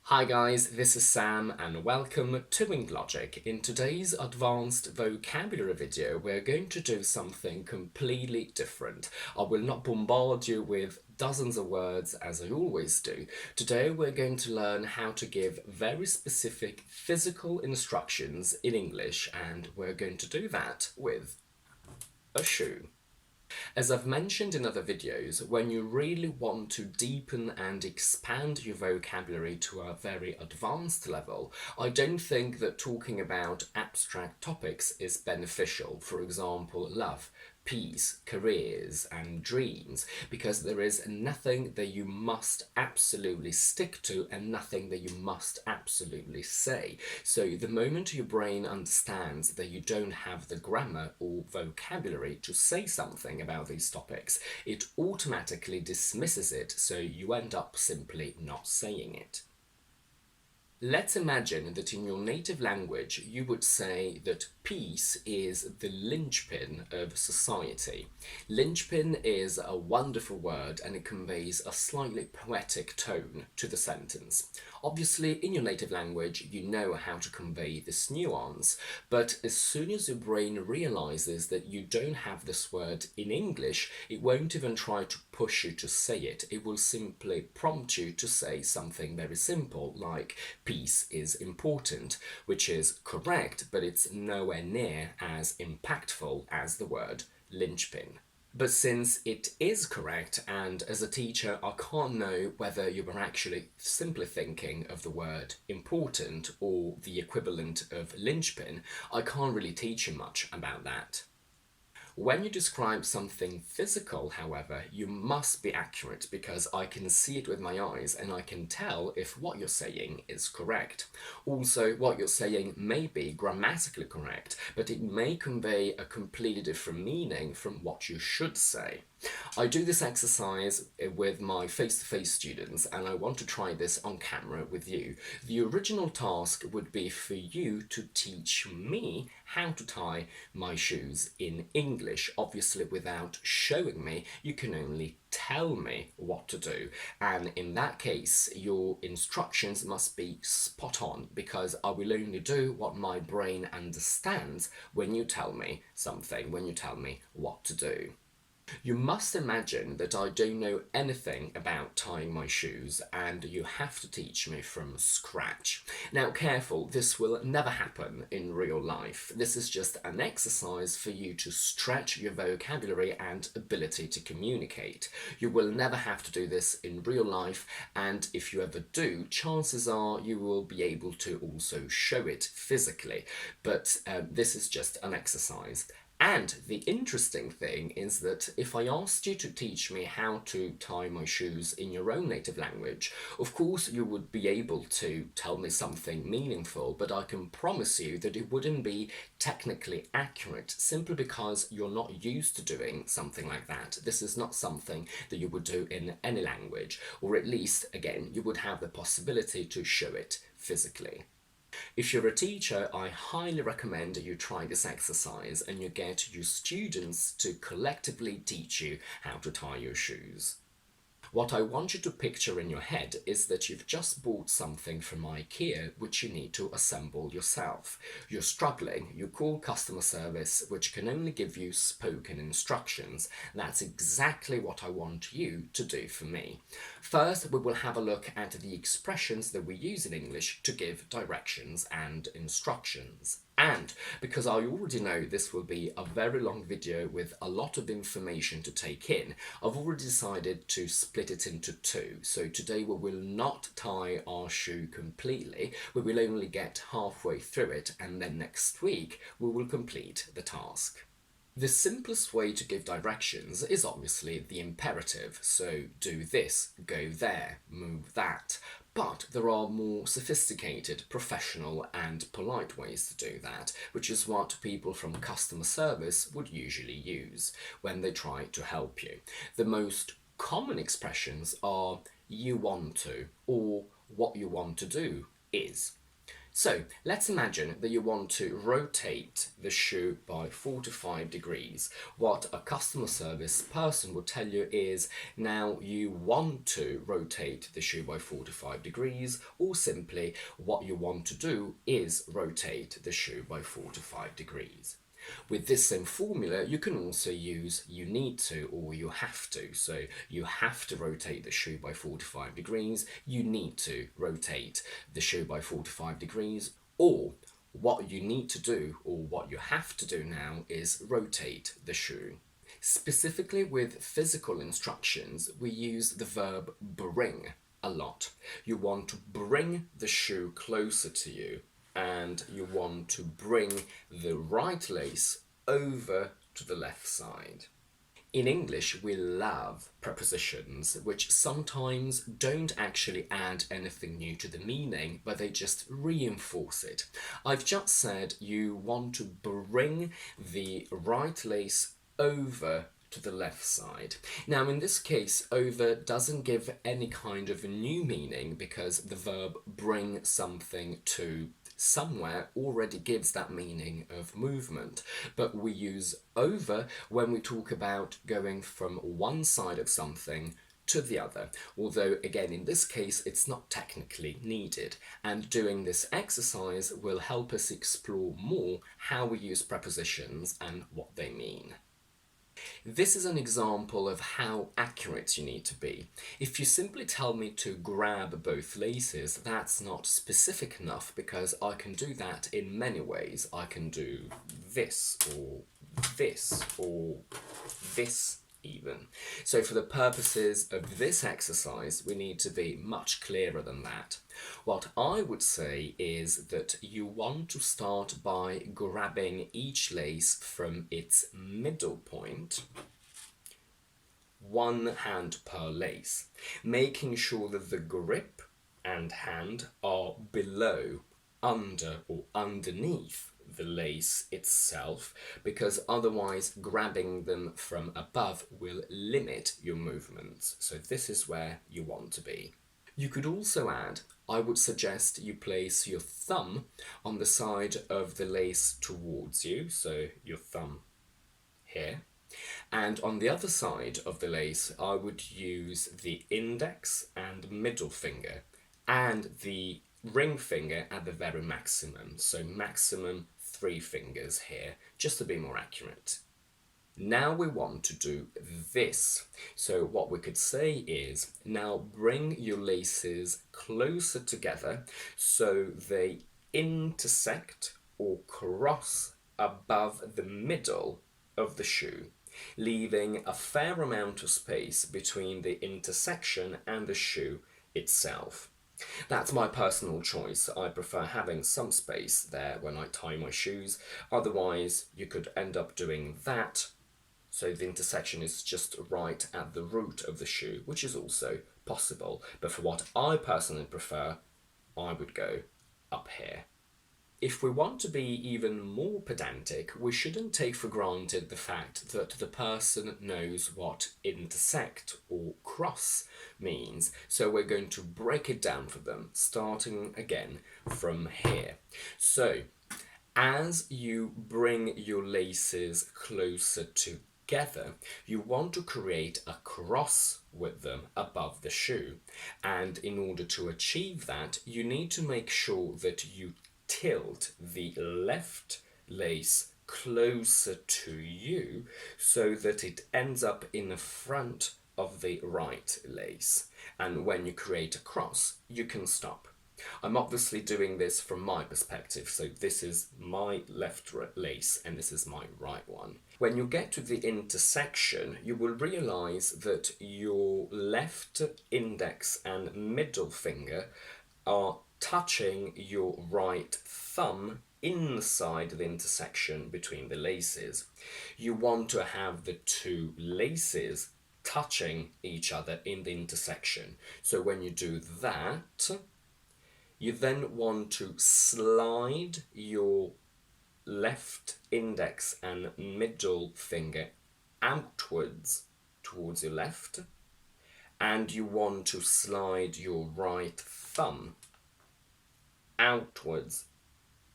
Hi guys, this is Sam and welcome to WingLogic. In today's advanced vocabulary video, we're going to do something completely different. I will not bombard you with dozens of words as I always do. Today we're going to learn how to give very specific physical instructions in English, and we're going to do that with a shoe. As I've mentioned in other videos, when you really want to deepen and expand your vocabulary to a very advanced level, I don't think that talking about abstract topics is beneficial. For example, love, peace, careers, and dreams, because there is nothing that you must absolutely stick to and nothing that you must absolutely say. So the moment your brain understands that you don't have the grammar or vocabulary to say something about these topics, it automatically dismisses it, so you end up simply not saying it. Let's imagine that in your native language you would say that peace is the linchpin of society. Linchpin is a wonderful word and it conveys a slightly poetic tone to the sentence. Obviously, in your native language you know how to convey this nuance, but as soon as your brain realizes that you don't have this word in English, it won't even try to push you to say it. It will simply prompt you to say something very simple like peace is important, which is correct, but it's nowhere near as impactful as the word linchpin. But since it is correct, and as a teacher I can't know whether you were actually simply thinking of the word important or the equivalent of linchpin, I can't really teach you much about that. When you describe something physical, however, you must be accurate because I can see it with my eyes and I can tell if what you're saying is correct. Also, what you're saying may be grammatically correct, but it may convey a completely different meaning from what you should say. I do this exercise with my face-to-face students and I want to try this on camera with you. The original task would be for you to teach me how to tie my shoes in English. Obviously, without showing me, you can only tell me what to do, and in that case your instructions must be spot on because I will only do what my brain understands when you tell me something, when you tell me what to do. You must imagine that I don't know anything about tying my shoes and you have to teach me from scratch. Now careful, this will never happen in real life. This is just an exercise for you to stretch your vocabulary and ability to communicate. You will never have to do this in real life, and if you ever do, chances are you will be able to also show it physically. But this is just an exercise. And the interesting thing is that if I asked you to teach me how to tie my shoes in your own native language, of course you would be able to tell me something meaningful, but I can promise you that it wouldn't be technically accurate simply because you're not used to doing something like that. This is not something that you would do in any language, or at least, again, you would have the possibility to show it physically. If you're a teacher, I highly recommend you try this exercise and you get your students to collectively teach you how to tie your shoes. What I want you to picture in your head is that you've just bought something from IKEA which you need to assemble yourself. You're struggling, you call customer service which can only give you spoken instructions. That's exactly what I want you to do for me. First, we will have a look at the expressions that we use in English to give directions and instructions. And because I already know this will be a very long video with a lot of information to take in, I've already decided to split it into two. So today we will not tie our shoe completely, we will only get halfway through it, and then next week we will complete the task. The simplest way to give directions is obviously the imperative, so do this, go there, move that. But there are more sophisticated, professional and polite ways to do that, which is what people from customer service would usually use when they try to help you. The most common expressions are you want to or what you want to do is. So let's imagine that you want to rotate the shoe by 45 degrees. What a customer service person will tell you is, now you want to rotate the shoe by 45 degrees, or simply what you want to do is rotate the shoe by 45 degrees. With this same formula, you can also use you need to or you have to. So you have to rotate the shoe by 45 degrees, you need to rotate the shoe by 45 degrees, or what you need to do or what you have to do now is rotate the shoe. Specifically with physical instructions, we use the verb bring a lot. You want to bring the shoe closer to you, and you want to bring the right lace over to the left side. In English, we love prepositions, which sometimes don't actually add anything new to the meaning, but they just reinforce it. I've just said you want to bring the right lace over to the left side. Now, in this case, over doesn't give any kind of new meaning because the verb bring something to somewhere already gives that meaning of movement. But we use over when we talk about going from one side of something to the other, although again in this case it's not technically needed, and doing this exercise will help us explore more how we use prepositions and what they mean. This is an example of how accurate you need to be. If you simply tell me to grab both laces, that's not specific enough because I can do that in many ways. I can do this or this or this even. So for the purposes of this exercise, we need to be much clearer than that. What I would say is that you want to start by grabbing each lace from its middle point, one hand per lace, making sure that the grip and hand are below, under or underneath the lace itself, because otherwise grabbing them from above will limit your movements. So this is where you want to be. You could also add, I would suggest you place your thumb on the side of the lace towards you, so your thumb here, and on the other side of the lace I would use the index and middle finger and the ring finger at the very maximum, so maximum 3 fingers here, just to be more accurate. Now we want to do this. So what we could say is, now bring your laces closer together so they intersect or cross above the middle of the shoe, leaving a fair amount of space between the intersection and the shoe itself. That's my personal choice. I prefer having some space there when I tie my shoes. Otherwise, you could end up doing that, so the intersection is just right at the root of the shoe, which is also possible. But for what I personally prefer, I would go up here. If we want to be even more pedantic, we shouldn't take for granted the fact that the person knows what intersect or cross means. So we're going to break it down for them, starting again from here. So as you bring your laces closer together, you want to create a cross with them above the shoe. And in order to achieve that, you need to make sure that you tilt the left lace closer to you so that it ends up in the front of the right lace. And when you create a cross, you can stop. I'm obviously doing this from my perspective, so this is my left lace and this is my right one. When you get to the intersection, you will realize that your left index and middle finger are touching your right thumb inside the intersection between the laces. You want to have the two laces touching each other in the intersection. So when you do that, you then want to slide your left index and middle finger outwards towards your left, and you want to slide your right thumb outwards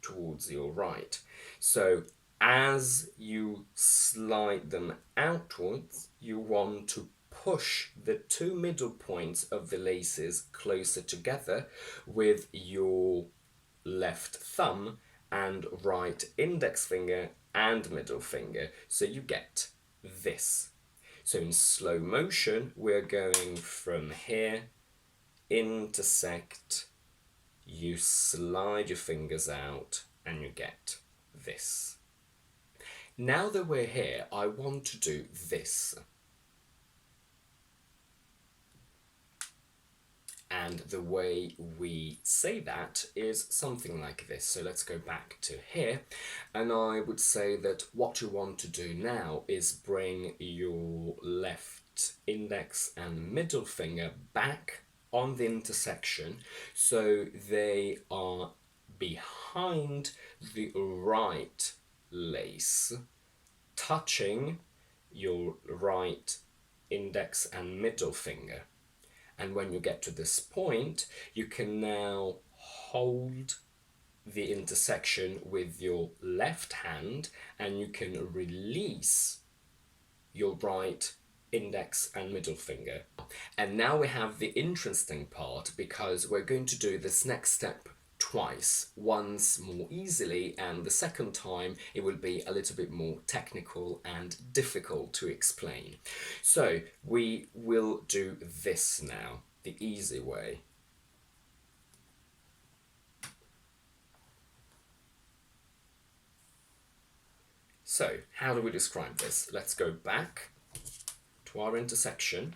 towards your right. So as you slide them outwards, you want to push the two middle points of the laces closer together with your left thumb and right index finger and middle finger, so you get this. So in slow motion, we're going from here, intersect, you slide your fingers out, and you get this. Now that we're here, I want to do this. And the way we say that is something like this. So let's go back to here. And I would say that what you want to do now is bring your left index and middle finger back on the intersection so they are behind the right lace, touching your right index and middle finger. And when you get to this point, you can now hold the intersection with your left hand and you can release your right index and middle finger. And now we have the interesting part, because we're going to do this next step twice, once more easily, and the second time it will be a little bit more technical and difficult to explain. So we will do this now, the easy way. So how do we describe this? Let's go back to our intersection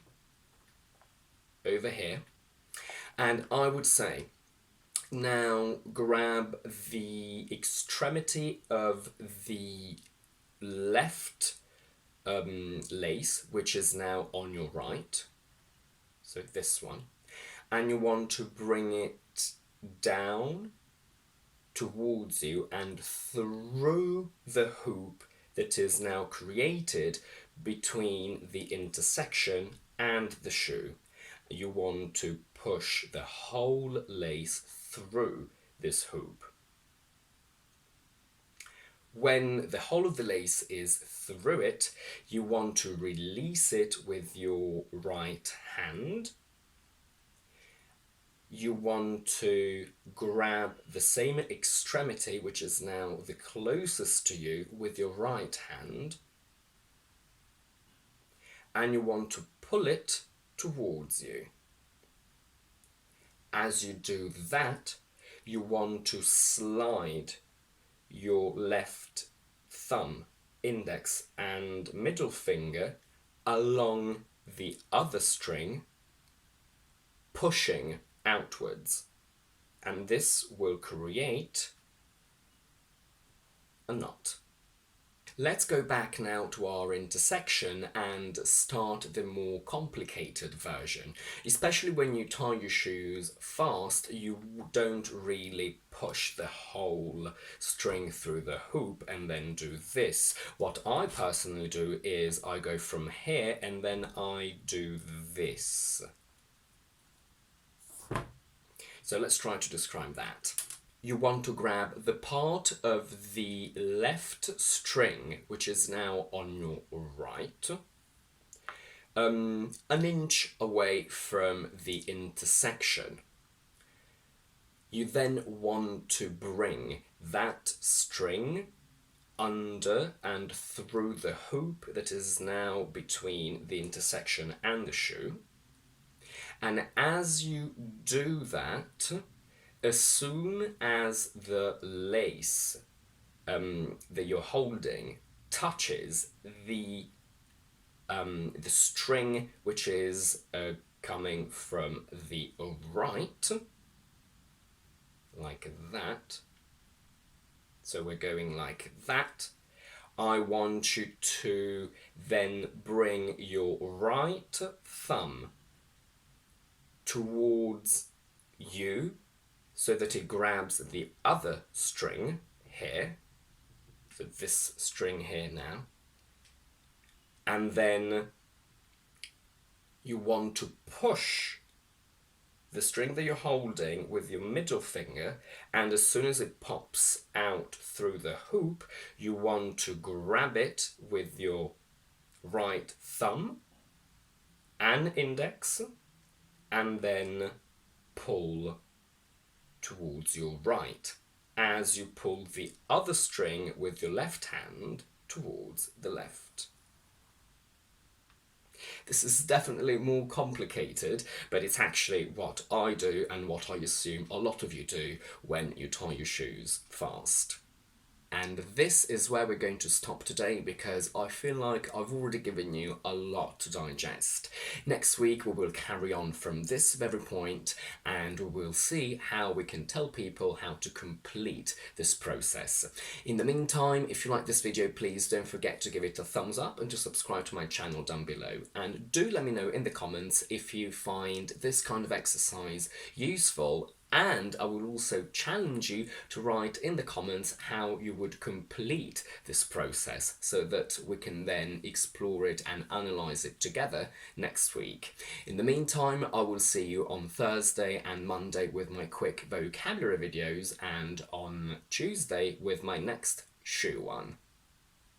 over here, and I would say now grab the extremity of the left lace, which is now on your right, so this one, and you want to bring it down towards you and through the hoop that is now created between the intersection and the shoe. You want to push the whole lace through this hoop. When the whole of the lace is through it, you want to release it with your right hand. You want to grab the same extremity, which is now the closest to you, with your right hand, and you want to pull it towards you. As you do that, you want to slide your left thumb, index and middle finger along the other string, pushing outwards, and this will create a knot. Let's go back now to our intersection and start the more complicated version. Especially when you tie your shoes fast, you don't really push the whole string through the hoop and then do this. What I personally do is I go from here and then I do this. So let's try to describe that. You want to grab the part of the left string, which is now on your right, an inch away from the intersection. You then want to bring that string under and through the hoop that is now between the intersection and the shoe. And as you do that, as soon as the lace that you're holding touches the string which is coming from the right, like that, so we're going like that, I want you to then bring your right thumb towards you so that it grabs the other string here, so this string here now, and then you want to push the string that you're holding with your middle finger, and as soon as it pops out through the hoop, you want to grab it with your right thumb and index, and then pull towards your right as you pull the other string with your left hand towards the left. This is definitely more complicated, but it's actually what I do and what I assume a lot of you do when you tie your shoes fast. And this is where we're going to stop today, because I feel like I've already given you a lot to digest. Next week we will carry on from this very point, and we will see how we can tell people how to complete this process. In the meantime, if you like this video, please don't forget to give it a thumbs up and to subscribe to my channel down below. And do let me know in the comments if you find this kind of exercise useful. And I will also challenge you to write in the comments how you would complete this process, so that we can then explore it and analyse it together next week. In the meantime, I will see you on Thursday and Monday with my quick vocabulary videos, and on Tuesday with my next shoe one.